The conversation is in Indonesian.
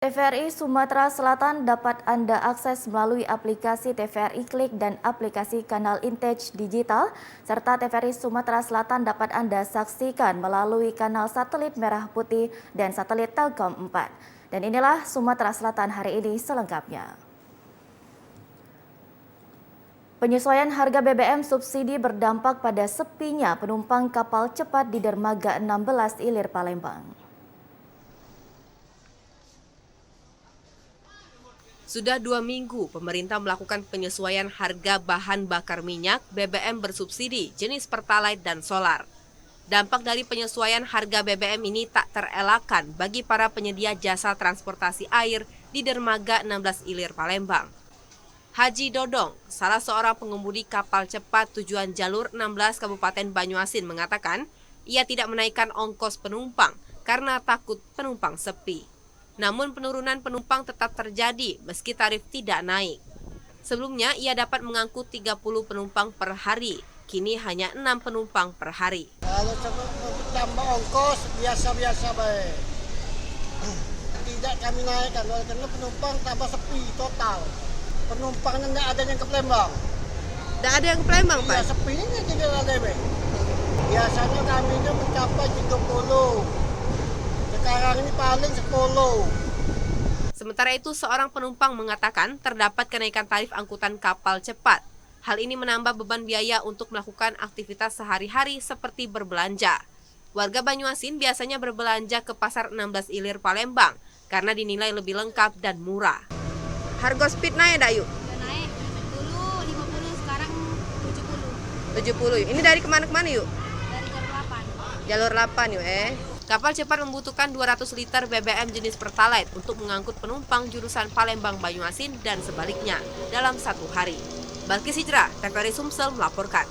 TVRI Sumatera Selatan dapat Anda akses melalui aplikasi TVRI Klik dan aplikasi kanal Intech Digital, serta TVRI Sumatera Selatan dapat Anda saksikan melalui kanal satelit Merah Putih dan satelit Telkom 4. Dan inilah Sumatera Selatan hari ini selengkapnya. Penyesuaian harga BBM subsidi berdampak pada sepinya penumpang kapal cepat di dermaga 16 Ilir Palembang. Sudah 2 minggu pemerintah melakukan penyesuaian harga bahan bakar minyak BBM bersubsidi jenis Pertalite dan solar. Dampak dari penyesuaian harga BBM ini tak terelakkan bagi para penyedia jasa transportasi air di dermaga 16 Ilir Palembang. Haji Dodong, salah seorang pengemudi kapal cepat tujuan jalur 16 Kabupaten Banyuasin mengatakan ia tidak menaikkan ongkos penumpang karena takut penumpang sepi. Namun penurunan penumpang tetap terjadi meski tarif tidak naik. Sebelumnya ia dapat mengangkut 30 penumpang per hari, kini hanya 6 penumpang per hari. Kalau tambah ongkos biasa-biasa baik. Tidak kami naikkan karena penumpang tambah sepi total. Penumpangnya tidak ada yang ke Palembang. Tidak ada yang ke Palembang, Pak? Iya, sepinya tidak ada. Biasanya kami itu mencapai 30. Sekarang ini paling 10. Sementara itu, seorang penumpang mengatakan terdapat kenaikan tarif angkutan kapal cepat. Hal ini menambah beban biaya untuk melakukan aktivitas sehari-hari seperti berbelanja. Warga Banyuasin biasanya berbelanja ke pasar 16 Ilir Palembang karena dinilai lebih lengkap dan murah. Harga speed naik dak yuk? Naik dulu 50, sekarang 70. 70 yuk. Ini dari kemana-kemana yuk? Dari jalur 8. Jalur 8 yuk Kapal cepat membutuhkan 200 liter BBM jenis Pertalite untuk mengangkut penumpang jurusan Palembang Banyuasin dan sebaliknya dalam 1 hari. Balkis Hijrah, TVRI Sumsel melaporkan.